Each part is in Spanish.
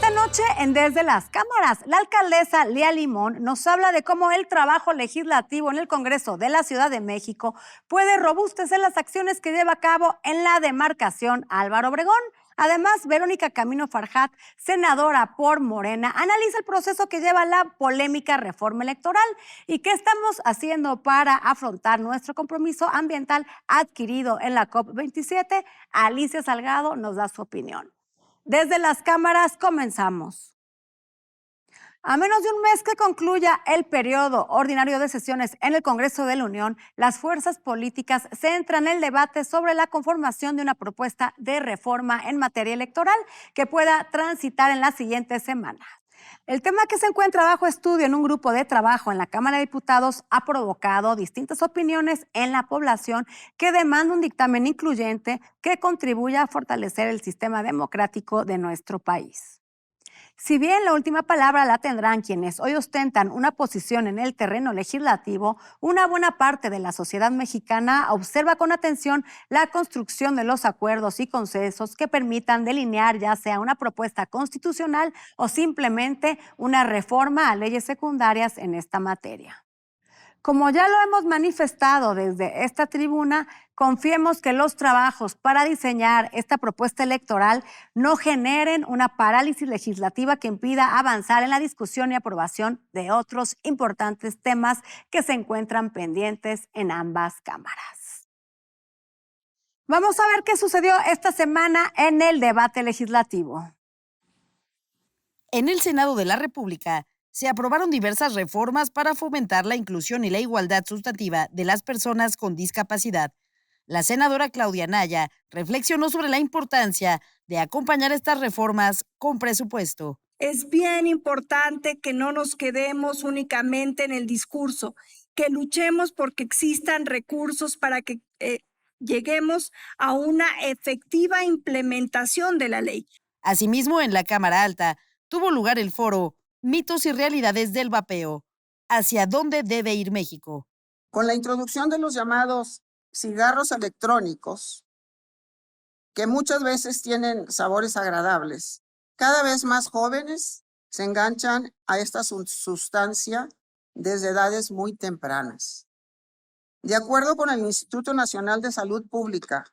Esta noche en Desde las Cámaras, la alcaldesa Lía Limón nos habla de cómo el trabajo legislativo en el Congreso de la Ciudad de México puede robustecer las acciones que lleva a cabo en la demarcación Álvaro Obregón. Además, Verónica Camino Farjat, senadora por Morena, analiza el proceso que lleva la polémica reforma electoral y qué estamos haciendo para afrontar nuestro compromiso ambiental adquirido en la COP27. Alicia Salgado nos da su opinión. Desde las cámaras comenzamos. A menos de un mes que concluya el periodo ordinario de sesiones en el Congreso de la Unión, las fuerzas políticas centran el debate sobre la conformación de una propuesta de reforma en materia electoral que pueda transitar en las siguientes semanas. El tema que se encuentra bajo estudio en un grupo de trabajo en la Cámara de Diputados ha provocado distintas opiniones en la población que demanda un dictamen incluyente que contribuya a fortalecer el sistema democrático de nuestro país. Si bien la última palabra la tendrán quienes hoy ostentan una posición en el terreno legislativo, una buena parte de la sociedad mexicana observa con atención la construcción de los acuerdos y consensos que permitan delinear ya sea una propuesta constitucional o simplemente una reforma a leyes secundarias en esta materia. Como ya lo hemos manifestado desde esta tribuna, confiemos que los trabajos para diseñar esta propuesta electoral no generen una parálisis legislativa que impida avanzar en la discusión y aprobación de otros importantes temas que se encuentran pendientes en ambas cámaras. Vamos a ver qué sucedió esta semana en el debate legislativo. En el Senado de la República se aprobaron diversas reformas para fomentar la inclusión y la igualdad sustantiva de las personas con discapacidad. La senadora Claudia Anaya reflexionó sobre la importancia de acompañar estas reformas con presupuesto. Es bien importante que no nos quedemos únicamente en el discurso, que luchemos porque existan recursos para que lleguemos a una efectiva implementación de la ley. Asimismo, en la Cámara Alta tuvo lugar el foro Mitos y realidades del vapeo. ¿Hacia dónde debe ir México? Con la introducción de los llamados cigarros electrónicos, que muchas veces tienen sabores agradables, cada vez más jóvenes se enganchan a esta sustancia desde edades muy tempranas. De acuerdo con el Instituto Nacional de Salud Pública,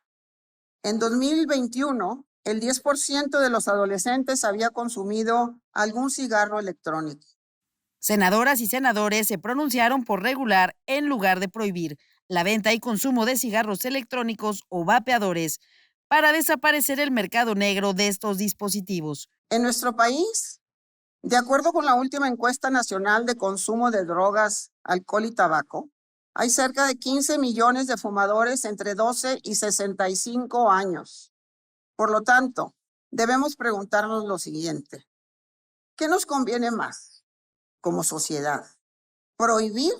en 2021, el 10% de los adolescentes había consumido algún cigarro electrónico. Senadoras y senadores se pronunciaron por regular en lugar de prohibir la venta y consumo de cigarros electrónicos o vapeadores para desaparecer el mercado negro de estos dispositivos. En nuestro país, de acuerdo con la última encuesta nacional de consumo de drogas, alcohol y tabaco, hay cerca de 15 millones de fumadores entre 12 y 65 años. Por lo tanto, debemos preguntarnos lo siguiente: ¿qué nos conviene más como sociedad? ¿Prohibir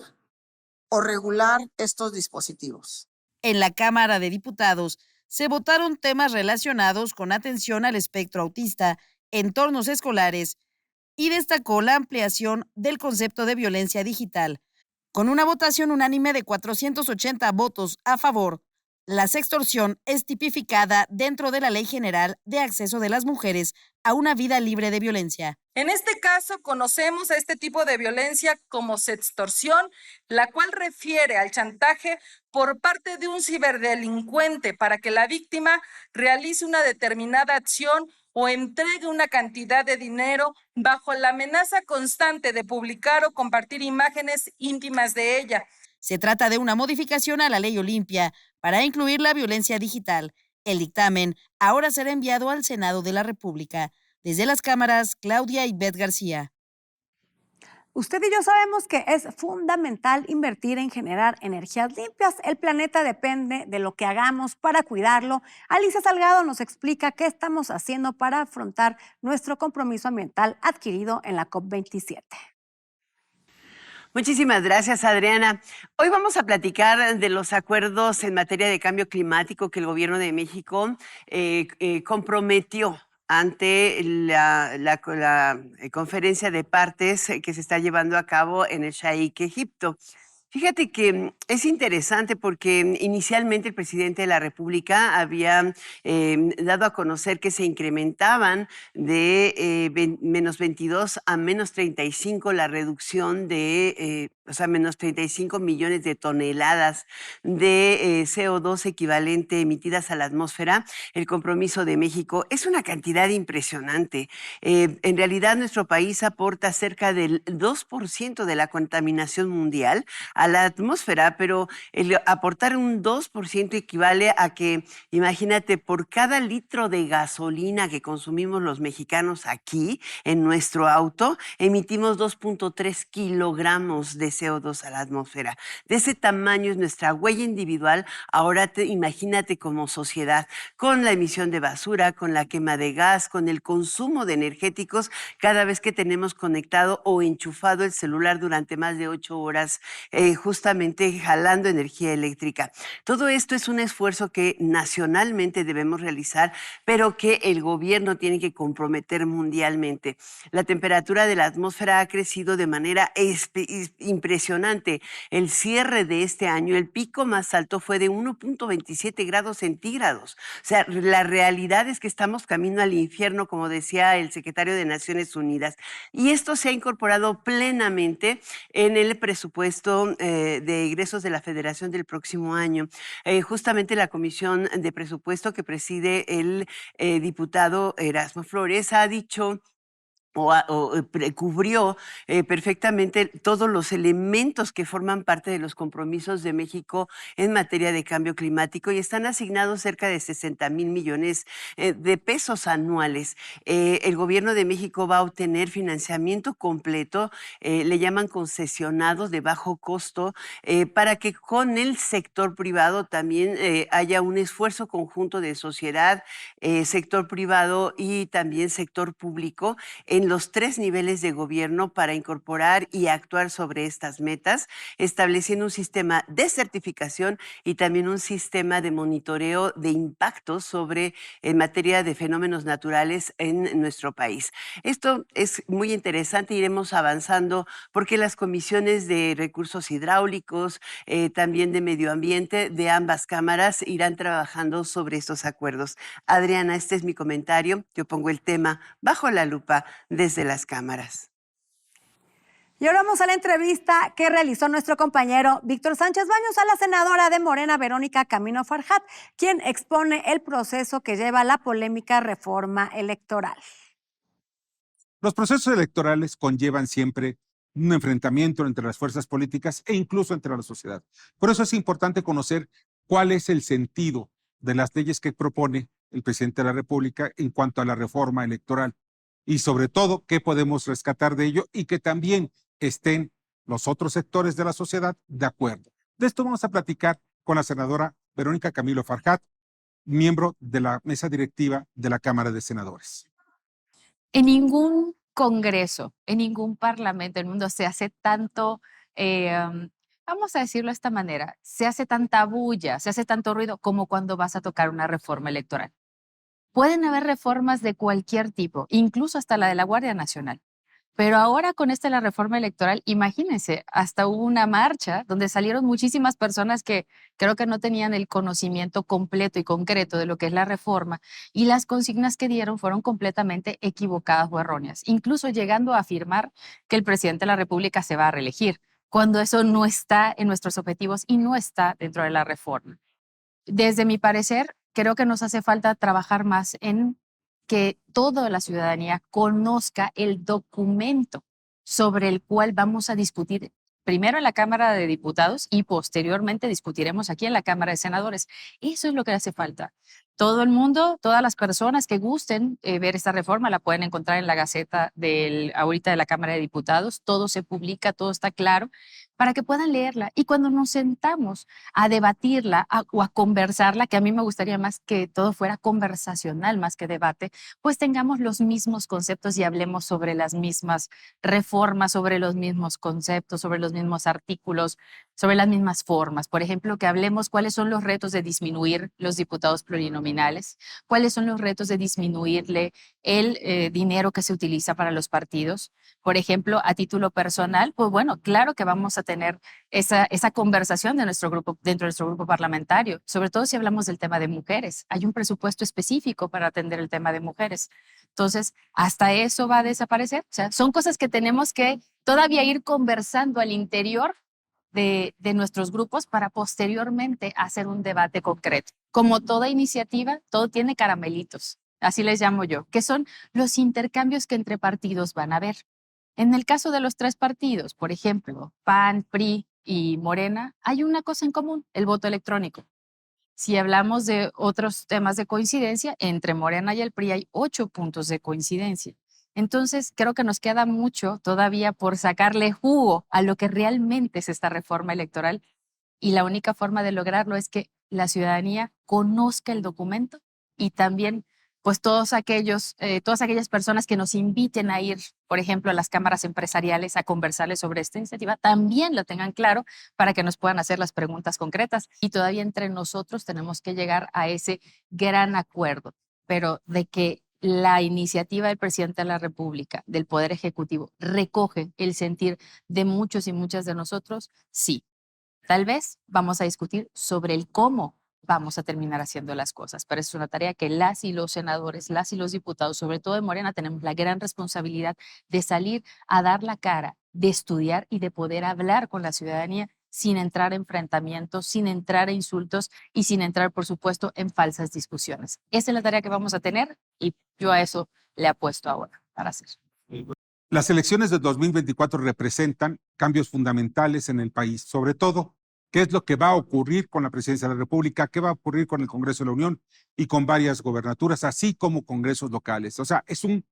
o regular estos dispositivos? En la Cámara de Diputados se votaron temas relacionados con atención al espectro autista, entornos escolares y destacó la ampliación del concepto de violencia digital. Con una votación unánime de 480 votos a favor, la sextorsión es tipificada dentro de la Ley General de Acceso de las Mujeres a una vida libre de violencia. En este caso, conocemos a este tipo de violencia como sextorsión, la cual refiere al chantaje por parte de un ciberdelincuente para que la víctima realice una determinada acción o entregue una cantidad de dinero bajo la amenaza constante de publicar o compartir imágenes íntimas de ella. Se trata de una modificación a la Ley Olimpia para incluir la violencia digital. El dictamen ahora será enviado al Senado de la República. Desde las cámaras, Claudia Ivette García. Usted y yo sabemos que es fundamental invertir en generar energías limpias. El planeta depende de lo que hagamos para cuidarlo. Alicia Salgado nos explica qué estamos haciendo para afrontar nuestro compromiso ambiental adquirido en la COP27. Muchísimas gracias, Adriana. Hoy vamos a platicar de los acuerdos en materia de cambio climático que el Gobierno de México comprometió ante la conferencia de partes que se está llevando a cabo en el Shaikh Egipto. Fíjate que es interesante porque inicialmente el presidente de la República había dado a conocer que se incrementaban de menos 22 a menos 35 la reducción de, o sea, menos 35 millones de toneladas de CO2 equivalente emitidas a la atmósfera. El compromiso de México es una cantidad impresionante. En realidad, nuestro país aporta cerca del 2% de la contaminación mundial a la atmósfera, pero el aportar un 2% equivale a que, imagínate, por cada litro de gasolina que consumimos los mexicanos aquí en nuestro auto, emitimos 2.3 kilogramos de CO2 a la atmósfera. De ese tamaño es nuestra huella individual. Ahora imagínate como sociedad, con la emisión de basura, con la quema de gas, con el consumo de energéticos, cada vez que tenemos conectado o enchufado el celular durante más de 8 horas, justamente jalando energía eléctrica. Todo esto es un esfuerzo que nacionalmente debemos realizar, pero que el gobierno tiene que comprometer mundialmente. La temperatura de la atmósfera ha crecido de manera impresionante. El cierre de este año, el pico más alto fue de 1.27 grados centígrados. O sea, la realidad es que estamos camino al infierno, como decía el secretario de Naciones Unidas. Y esto se ha incorporado plenamente en el presupuesto de egresos de la Federación del próximo año. Justamente la Comisión de Presupuesto que preside el diputado Erasmo Flores ha dicho cubrió perfectamente todos los elementos que forman parte de los compromisos de México en materia de cambio climático y están asignados cerca de 60,000 millones de pesos anuales. El gobierno de México va a obtener financiamiento completo, le llaman concesionados de bajo costo, para que con el sector privado también haya un esfuerzo conjunto de sociedad, sector privado y también sector público en los 3 niveles de gobierno para incorporar y actuar sobre estas metas, estableciendo un sistema de certificación y también un sistema de monitoreo de impactos en materia de fenómenos naturales en nuestro país. Esto es muy interesante, iremos avanzando porque las comisiones de recursos hidráulicos, también de medio ambiente de ambas cámaras irán trabajando sobre estos acuerdos. Adriana, este es mi comentario. Yo pongo el tema bajo la lupa desde las cámaras. Y ahora vamos a la entrevista que realizó nuestro compañero Víctor Sánchez Baños a la senadora de Morena, Verónica Camino Farjat, quien expone el proceso que lleva la polémica reforma electoral. Los procesos electorales conllevan siempre un enfrentamiento entre las fuerzas políticas e incluso entre la sociedad. Por eso es importante conocer cuál es el sentido de las leyes que propone el presidente de la República en cuanto a la reforma electoral y sobre todo qué podemos rescatar de ello y que también estén los otros sectores de la sociedad de acuerdo. De esto vamos a platicar con la senadora Verónica Camilo Farjat, miembro de la mesa directiva de la Cámara de Senadores. En ningún congreso, en ningún parlamento del mundo se hace tanto, vamos a decirlo de esta manera, se hace tanta bulla, se hace tanto ruido como cuando vas a tocar una reforma electoral. Pueden haber reformas de cualquier tipo, incluso hasta la de la Guardia Nacional. Pero ahora con la reforma electoral, imagínense, hasta hubo una marcha donde salieron muchísimas personas que creo que no tenían el conocimiento completo y concreto de lo que es la reforma y las consignas que dieron fueron completamente equivocadas o erróneas, incluso llegando a afirmar que el presidente de la República se va a reelegir, cuando eso no está en nuestros objetivos y no está dentro de la reforma. Desde mi parecer, creo que nos hace falta trabajar más en que toda la ciudadanía conozca el documento sobre el cual vamos a discutir primero en la Cámara de Diputados y posteriormente discutiremos aquí en la Cámara de Senadores. Eso es lo que hace falta. Todo el mundo, todas las personas que gusten ver esta reforma la pueden encontrar en la Gaceta ahorita de la Cámara de Diputados. Todo se publica, todo está claro para que puedan leerla. Y cuando nos sentamos a debatirla o a conversarla, que a mí me gustaría más que todo fuera conversacional más que debate, pues tengamos los mismos conceptos y hablemos sobre las mismas reformas, sobre los mismos conceptos, sobre los mismos artículos, sobre las mismas formas. Por ejemplo, que hablemos cuáles son los retos de disminuir los diputados plurinominales, cuáles son los retos de disminuirle el dinero que se utiliza para los partidos. Por ejemplo, a título personal, pues bueno, claro que vamos a tener esa conversación de nuestro grupo, dentro de nuestro grupo parlamentario, sobre todo si hablamos del tema de mujeres. Hay un presupuesto específico para atender el tema de mujeres. Entonces, hasta eso va a desaparecer. O sea, son cosas que tenemos que todavía ir conversando al interior de nuestros grupos para posteriormente hacer un debate concreto. Como toda iniciativa, todo tiene caramelitos, así les llamo yo, que son los intercambios que entre partidos van a haber. En el caso de los 3 partidos, por ejemplo, PAN, PRI y Morena, hay una cosa en común, el voto electrónico. Si hablamos de otros temas de coincidencia, entre Morena y el PRI hay 8 puntos de coincidencia. Entonces, creo que nos queda mucho todavía por sacarle jugo a lo que realmente es esta reforma electoral, y la única forma de lograrlo es que la ciudadanía conozca el documento y también pues todas aquellas personas que nos inviten a ir, por ejemplo, a las cámaras empresariales a conversarles sobre esta iniciativa, también lo tengan claro para que nos puedan hacer las preguntas concretas. Y todavía entre nosotros tenemos que llegar a ese gran acuerdo, pero de que la iniciativa del presidente de la República, del Poder Ejecutivo, recoge el sentir de muchos y muchas de nosotros, sí. Tal vez vamos a discutir sobre el cómo vamos a terminar haciendo las cosas, pero es una tarea que las y los senadores, las y los diputados, sobre todo de Morena, tenemos la gran responsabilidad de salir a dar la cara, de estudiar y de poder hablar con la ciudadanía sin entrar a enfrentamientos, sin entrar a insultos y sin entrar, por supuesto, en falsas discusiones. Esa es la tarea que vamos a tener y yo a eso le apuesto ahora para hacer. Las elecciones de 2024 representan cambios fundamentales en el país, sobre todo qué es lo que va a ocurrir con la presidencia de la República, qué va a ocurrir con el Congreso de la Unión y con varias gobernaturas, así como congresos locales. O sea, es un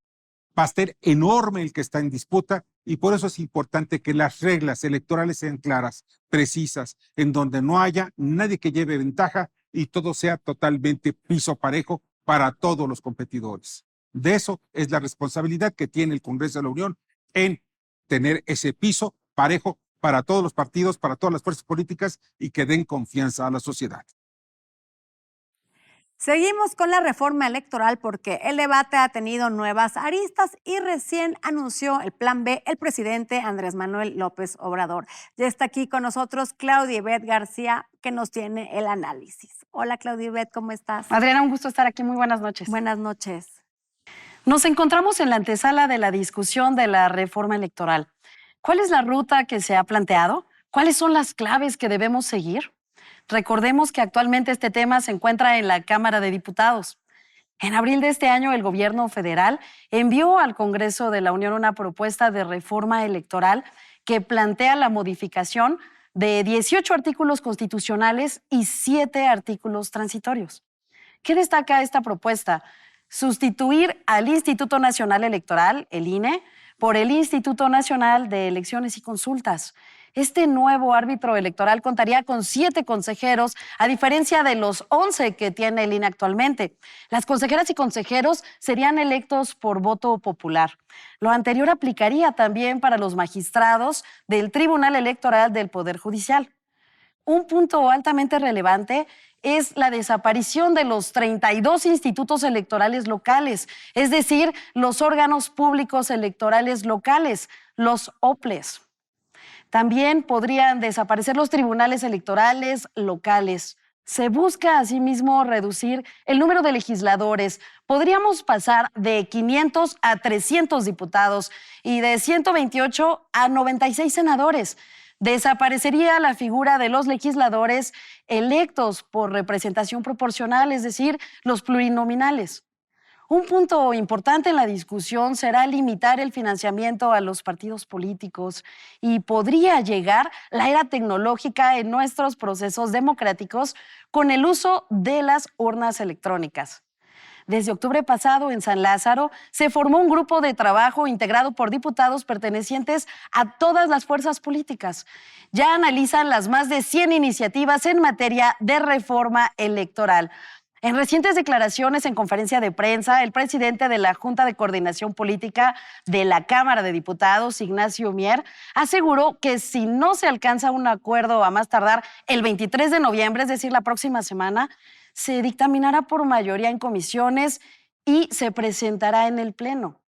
pastel enorme el que está en disputa y por eso es importante que las reglas electorales sean claras, precisas, en donde no haya nadie que lleve ventaja y todo sea totalmente piso parejo para todos los competidores. De eso es la responsabilidad que tiene el Congreso de la Unión en tener ese piso parejo para todos los partidos, para todas las fuerzas políticas y que den confianza a la sociedad. Seguimos con la reforma electoral porque el debate ha tenido nuevas aristas y recién anunció el plan B el presidente Andrés Manuel López Obrador. Ya está aquí con nosotros Claudia Ivette García, que nos tiene el análisis. Hola Claudia Ivette, ¿cómo estás? Adriana, un gusto estar aquí. Muy buenas noches. Buenas noches. Nos encontramos en la antesala de la discusión de la reforma electoral. ¿Cuál es la ruta que se ha planteado? ¿Cuáles son las claves que debemos seguir? Recordemos que actualmente este tema se encuentra en la Cámara de Diputados. En abril de este año, el gobierno federal envió al Congreso de la Unión una propuesta de reforma electoral que plantea la modificación de 18 artículos constitucionales y 7 artículos transitorios. ¿Qué destaca esta propuesta? Sustituir al Instituto Nacional Electoral, el INE, por el Instituto Nacional de Elecciones y Consultas. Este nuevo árbitro electoral contaría con 7 consejeros, a diferencia de los 11 que tiene el INE actualmente. Las consejeras y consejeros serían electos por voto popular. Lo anterior aplicaría también para los magistrados del Tribunal Electoral del Poder Judicial. Un punto altamente relevante es la desaparición de los 32 institutos electorales locales, es decir, los órganos públicos electorales locales, los OPLES. También podrían desaparecer los tribunales electorales locales. Se busca asimismo reducir el número de legisladores. Podríamos pasar de 500 a 300 diputados y de 128 a 96 senadores. Desaparecería la figura de los legisladores electos por representación proporcional, es decir, los plurinominales. Un punto importante en la discusión será limitar el financiamiento a los partidos políticos y podría llegar la era tecnológica en nuestros procesos democráticos con el uso de las urnas electrónicas. Desde octubre pasado, en San Lázaro, se formó un grupo de trabajo integrado por diputados pertenecientes a todas las fuerzas políticas. Ya analizan las más de 100 iniciativas en materia de reforma electoral. En recientes declaraciones en conferencia de prensa, el presidente de la Junta de Coordinación Política de la Cámara de Diputados, Ignacio Mier, aseguró que si no se alcanza un acuerdo a más tardar el 23 de noviembre, es decir, la próxima semana, se dictaminará por mayoría en comisiones y se presentará en el Pleno.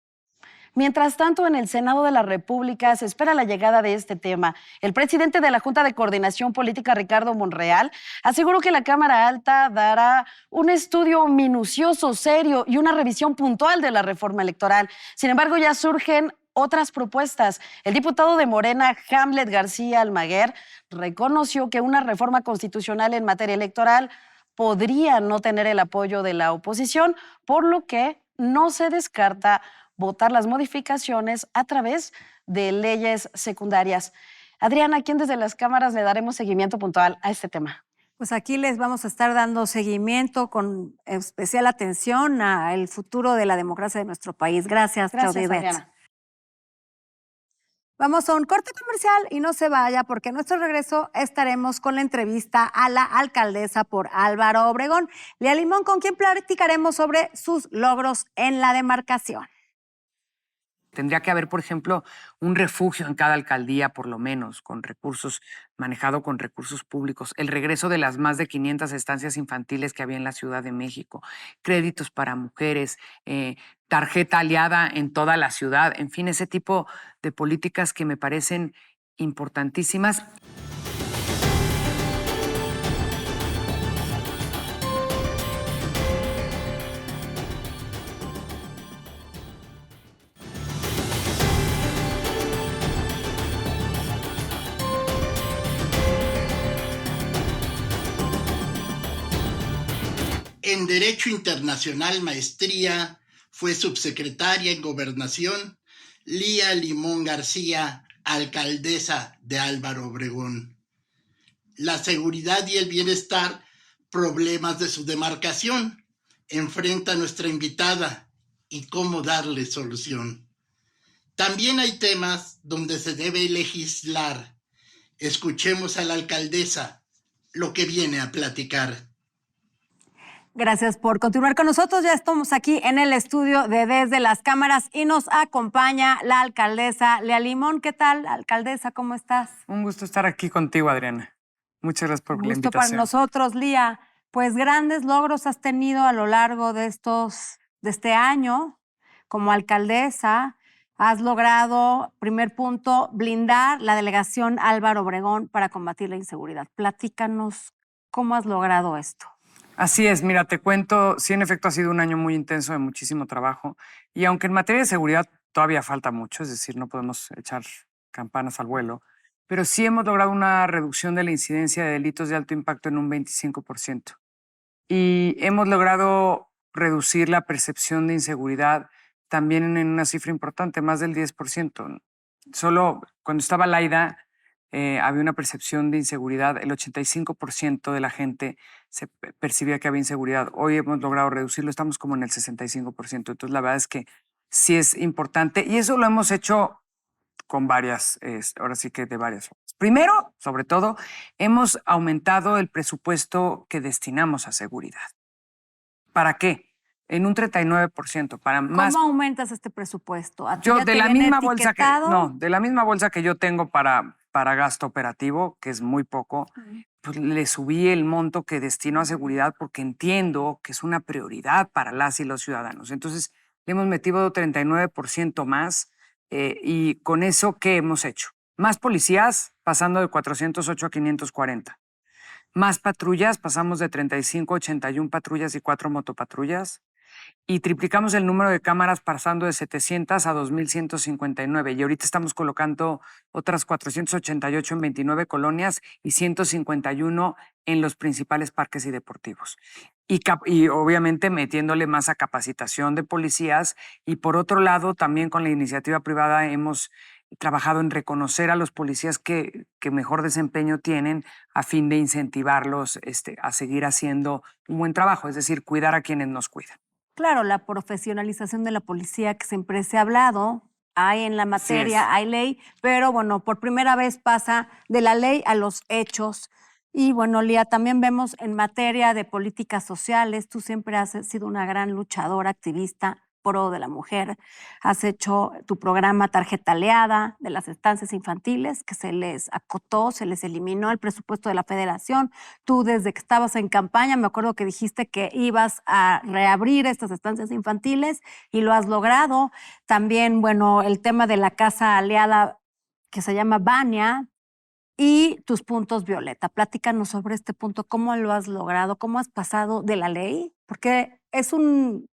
Mientras tanto, en el Senado de la República se espera la llegada de este tema. El presidente de la Junta de Coordinación Política, Ricardo Monreal, aseguró que la Cámara Alta dará un estudio minucioso, serio y una revisión puntual de la reforma electoral. Sin embargo, ya surgen otras propuestas. El diputado de Morena, Hamlet García Almaguer, reconoció que una reforma constitucional en materia electoral podría no tener el apoyo de la oposición, por lo que no se descarta votar las modificaciones a través de leyes secundarias. Adriana, ¿a quién desde las cámaras le daremos seguimiento puntual a este tema? Pues aquí les vamos a estar dando seguimiento con especial atención al futuro de la democracia de nuestro país. Gracias, Claudia Ibet. Adriana. Vamos a un corte comercial y no se vaya porque en nuestro regreso estaremos con la entrevista a la alcaldesa por Álvaro Obregón, Lía Limón, con quien platicaremos sobre sus logros en la demarcación. Tendría que haber, por ejemplo, un refugio en cada alcaldía, por lo menos, con recursos, manejado con recursos públicos. El regreso de las más de 500 estancias infantiles que había en la Ciudad de México. Créditos para mujeres, tarjeta aliada en toda la ciudad. En fin, ese tipo de políticas que me parecen importantísimas. En Derecho Internacional Maestría, fue subsecretaria en Gobernación, Lía Limón García, alcaldesa de Álvaro Obregón. La seguridad y el bienestar, problemas de su demarcación, enfrenta nuestra invitada y cómo darle solución. También hay temas donde se debe legislar. Escuchemos a la alcaldesa lo que viene a platicar. Gracias por continuar con nosotros. Ya estamos aquí en el estudio de Desde las Cámaras y nos acompaña la alcaldesa Lía Limón. ¿Qué tal, alcaldesa? ¿Cómo estás? Un gusto estar aquí contigo, Adriana. Muchas gracias por la Gusto invitación. para nosotros, Lía. Pues grandes logros has tenido a lo largo de este año como alcaldesa. Has logrado, primer punto, blindar la delegación Álvaro Obregón para combatir la inseguridad. Platícanos cómo has logrado esto. Así es, mira, te cuento, sí, en efecto ha sido un año muy intenso de muchísimo trabajo y aunque en materia de seguridad todavía falta mucho, es decir, no podemos echar campanas al vuelo, pero sí hemos logrado una reducción de la incidencia de delitos de alto impacto en un 25%. Y hemos logrado reducir la percepción de inseguridad también en una cifra importante, más del 10%. Solo cuando estaba Laida, había una percepción de inseguridad, el 85% de la gente se percibía que había inseguridad. Hoy hemos logrado reducirlo, estamos como en el 65%. Entonces, la verdad es que sí es importante y eso lo hemos hecho con varias, ahora sí que de varias formas. Primero, sobre todo, hemos aumentado el presupuesto que destinamos a seguridad. ¿Para qué? En un 39%, para más. ¿Cómo aumentas este presupuesto? Yo de la misma bolsa que de la misma bolsa que yo tengo para gasto operativo, que es muy poco, pues le subí el monto que destino a seguridad porque entiendo que es una prioridad para las y los ciudadanos. Entonces, le hemos metido 39% más y con eso, ¿qué hemos hecho? Más policías, pasando de 408 a 540. Más patrullas, pasamos de 35 a 81 patrullas y 4 motopatrullas. Y triplicamos el número de cámaras pasando de 700 a 2.159. Y ahorita estamos colocando otras 488 en 29 colonias y 151 en los principales parques y deportivos. Y obviamente metiéndole más a capacitación de policías. Y por otro lado, también con la iniciativa privada hemos trabajado en reconocer a los policías que mejor desempeño tienen a fin de incentivarlos a seguir haciendo un buen trabajo, es decir, cuidar a quienes nos cuidan. Claro, la profesionalización de la policía que siempre se ha hablado, hay en la materia, hay ley, pero bueno, por primera vez pasa de la ley a los hechos. Y bueno, Lía, también vemos en materia de políticas sociales, tú siempre has sido una gran luchadora, activista, pro de la mujer. Has hecho tu programa Tarjeta Aliada de las estancias infantiles, que se les acotó, se les eliminó el presupuesto de la federación. Tú, desde que estabas en campaña, me acuerdo que dijiste que ibas a reabrir estas estancias infantiles y lo has logrado. También, bueno, el tema de la Casa Aliada, que se llama Vania, y tus puntos Violeta. Platícanos sobre este punto, cómo lo has logrado, cómo has pasado de la ley, porque es un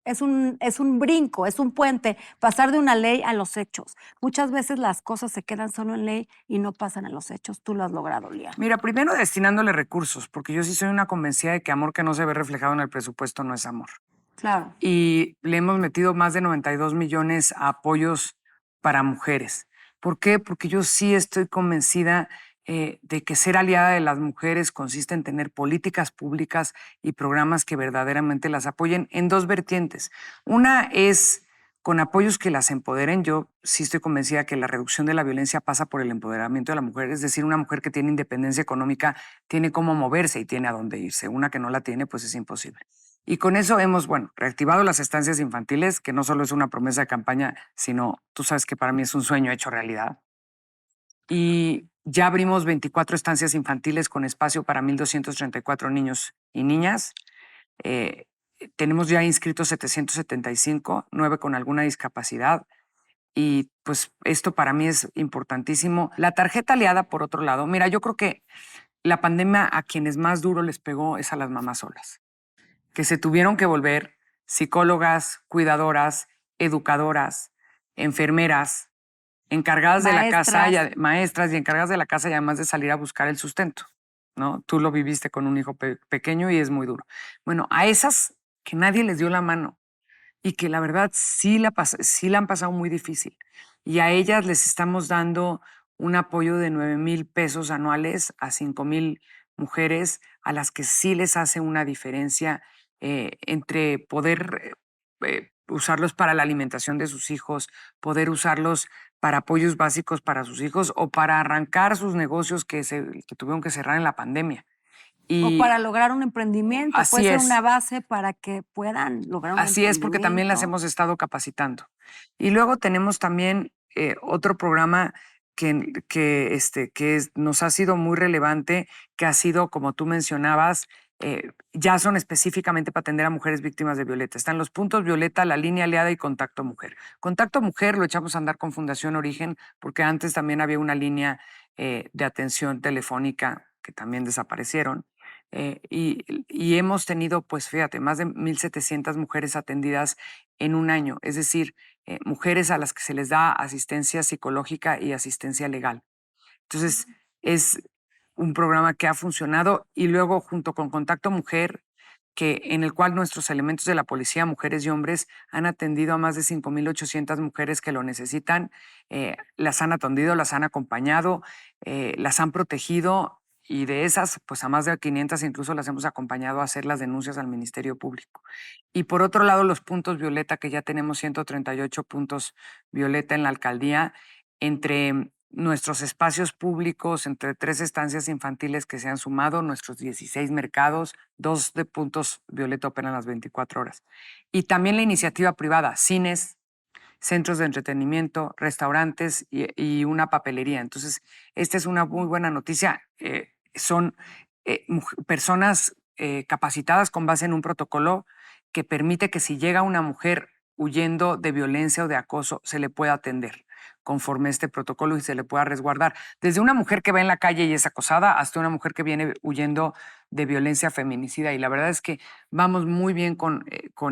brinco, es un puente, pasar de una ley a los hechos. Muchas veces las cosas se quedan solo en ley y no pasan a los hechos. Tú lo has logrado, Lía. Mira, primero destinándole recursos, porque yo sí soy una convencida de que amor que no se ve reflejado en el presupuesto no es amor. Claro. Y le hemos metido más de 92 millones a apoyos para mujeres. ¿Por qué? Porque yo sí estoy convencida de que ser aliada de las mujeres consiste en tener políticas públicas y programas que verdaderamente las apoyen en dos vertientes. Una es con apoyos que las empoderen. Yo sí estoy convencida que la reducción de la violencia pasa por el empoderamiento de la mujer. Es decir, una mujer que tiene independencia económica tiene cómo moverse y tiene a dónde irse. Una que no la tiene, pues es imposible. Y con eso hemos, reactivado las estancias infantiles, que no solo es una promesa de campaña, sino tú sabes que para mí es un sueño hecho realidad. Y ya abrimos 24 estancias infantiles con espacio para 1,234 niños y niñas. Tenemos ya inscritos 775, 9 con alguna discapacidad. Y pues esto para mí es importantísimo. La tarjeta aliada, por otro lado, mira, yo creo que la pandemia a quienes más duro les pegó es a las mamás solas, que se tuvieron que volver psicólogas, cuidadoras, educadoras, enfermeras, encargadas de la casa, maestras y encargadas de la casa, y además de salir a buscar el sustento, ¿no? Tú lo viviste con un hijo pequeño y es muy duro. Bueno, a esas que nadie les dio la mano y que la verdad sí la han pasado muy difícil, y a ellas les estamos dando un apoyo de 9,000 pesos anuales a 5,000 mujeres a las que sí les hace una diferencia entre poder usarlos para la alimentación de sus hijos, poder usarlos para apoyos básicos para sus hijos o para arrancar sus negocios que tuvieron que cerrar en la pandemia. O para lograr un emprendimiento, puede ser una base para que puedan lograr un emprendimiento. Así es, porque también las hemos estado capacitando. Y luego tenemos también otro programa que nos ha sido muy relevante, que ha sido, como tú mencionabas, ya son específicamente para atender a mujeres víctimas de violencia. Están los puntos Violeta, la línea aliada y Contacto Mujer. Contacto Mujer lo echamos a andar con Fundación Origen, porque antes también había una línea de atención telefónica que también desaparecieron. Y hemos tenido, pues fíjate, más de 1,700 mujeres atendidas en un año. Es decir, mujeres a las que se les da asistencia psicológica y asistencia legal. Entonces, es un programa que ha funcionado, y luego junto con Contacto Mujer, en el cual nuestros elementos de la policía, mujeres y hombres, han atendido a más de 5,800 mujeres que lo necesitan, las han atendido, las han acompañado, las han protegido, y de esas, pues a más de 500 incluso las hemos acompañado a hacer las denuncias al Ministerio Público. Y por otro lado, los puntos Violeta, que ya tenemos 138 puntos Violeta en la alcaldía, entre nuestros espacios públicos, entre 3 estancias infantiles que se han sumado, nuestros 16 mercados, 2 de puntos Violeta operan las 24 horas. Y también la iniciativa privada, cines, centros de entretenimiento, restaurantes y una papelería. Entonces, esta es una muy buena noticia. Son personas capacitadas con base en un protocolo que permite que si llega una mujer huyendo de violencia o de acoso, se le pueda atender conforme a este protocolo y se le pueda resguardar. Desde una mujer que va en la calle y es acosada hasta una mujer que viene huyendo de violencia feminicida. Y la verdad es que vamos muy bien con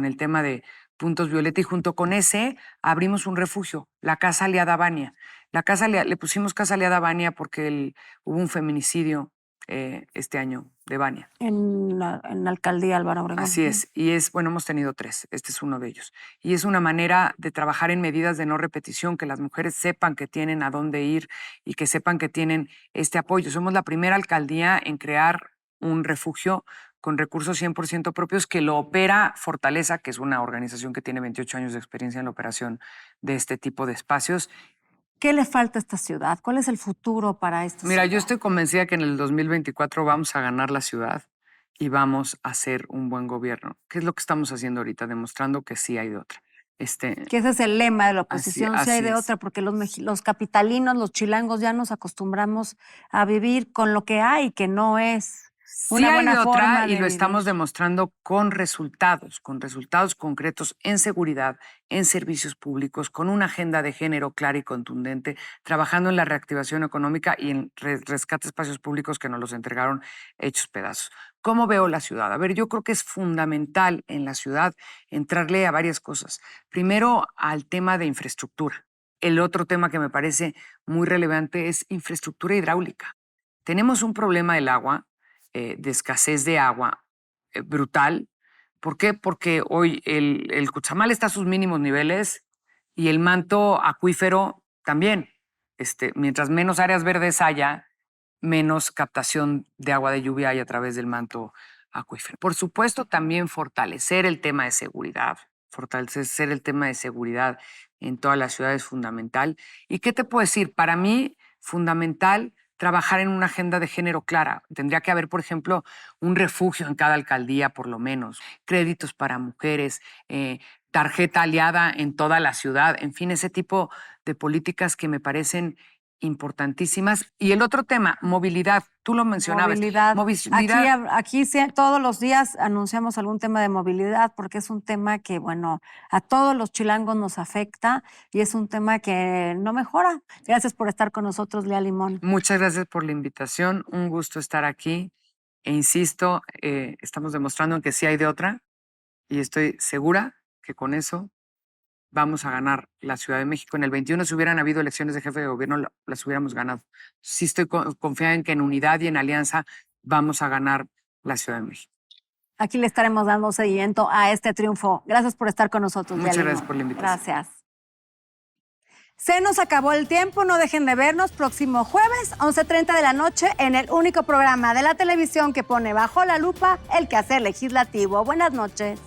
el tema de puntos Violeta, y junto con ese abrimos un refugio, la Casa Aliada Vania. Le pusimos Casa Aliada Vania porque hubo un feminicidio este año de Vania. En la alcaldía Álvaro Obregón. Así es, y hemos tenido 3, este es uno de ellos. Y es una manera de trabajar en medidas de no repetición, que las mujeres sepan que tienen a dónde ir y que sepan que tienen este apoyo. Somos la primera alcaldía en crear un refugio con recursos 100% propios que lo opera Fortaleza, que es una organización que tiene 28 años de experiencia en la operación de este tipo de espacios. ¿Qué le falta a esta ciudad? ¿Cuál es el futuro para esta ciudad? Mira, yo estoy convencida que en el 2024 vamos a ganar la ciudad y vamos a hacer un buen gobierno. ¿Qué es lo que estamos haciendo ahorita? Demostrando que sí hay de otra. Que ese es el lema de la oposición, si hay de otra, porque los capitalinos, los chilangos, ya nos acostumbramos a vivir con lo que hay, que no es una buena forma de otra, y lo vivir. estamos demostrando con resultados concretos en seguridad, en servicios públicos, con una agenda de género clara y contundente, trabajando en la reactivación económica y en rescate de espacios públicos que nos los entregaron hechos pedazos. ¿Cómo veo la ciudad? A ver, yo creo que es fundamental en la ciudad entrarle a varias cosas. Primero, al tema de infraestructura. El otro tema que me parece muy relevante es infraestructura hidráulica. Tenemos un problema del agua, de escasez de agua brutal. ¿Por qué? Porque hoy el Cuchamal está a sus mínimos niveles y el manto acuífero también. Mientras menos áreas verdes haya, menos captación de agua de lluvia hay a través del manto acuífero. Por supuesto, también fortalecer el tema de seguridad. Fortalecer el tema de seguridad en toda la ciudad es fundamental. ¿Y qué te puedo decir? Para mí, fundamental trabajar en una agenda de género clara. Tendría que haber, por ejemplo, un refugio en cada alcaldía, por lo menos, créditos para mujeres, tarjeta aliada en toda la ciudad, en fin, ese tipo de políticas que me parecen importantísimas. Y el otro tema, movilidad, tú lo mencionabas. Movilidad. Aquí todos los días anunciamos algún tema de movilidad porque es un tema que, bueno, a todos los chilangos nos afecta y es un tema que no mejora. Gracias por estar con nosotros, Lía Limón. Muchas gracias por la invitación, un gusto estar aquí e insisto, estamos demostrando que sí hay de otra y estoy segura que con eso vamos a ganar la Ciudad de México. En el 21, si hubieran habido elecciones de jefe de gobierno, las hubiéramos ganado. Sí estoy confiada en que en unidad y en alianza vamos a ganar la Ciudad de México. Aquí le estaremos dando seguimiento a este triunfo. Gracias por estar con nosotros. Muchas gracias por la invitación. Gracias. Se nos acabó el tiempo, no dejen de vernos próximo jueves, 11:30 de la noche, en el único programa de la televisión que pone bajo la lupa el quehacer legislativo. Buenas noches.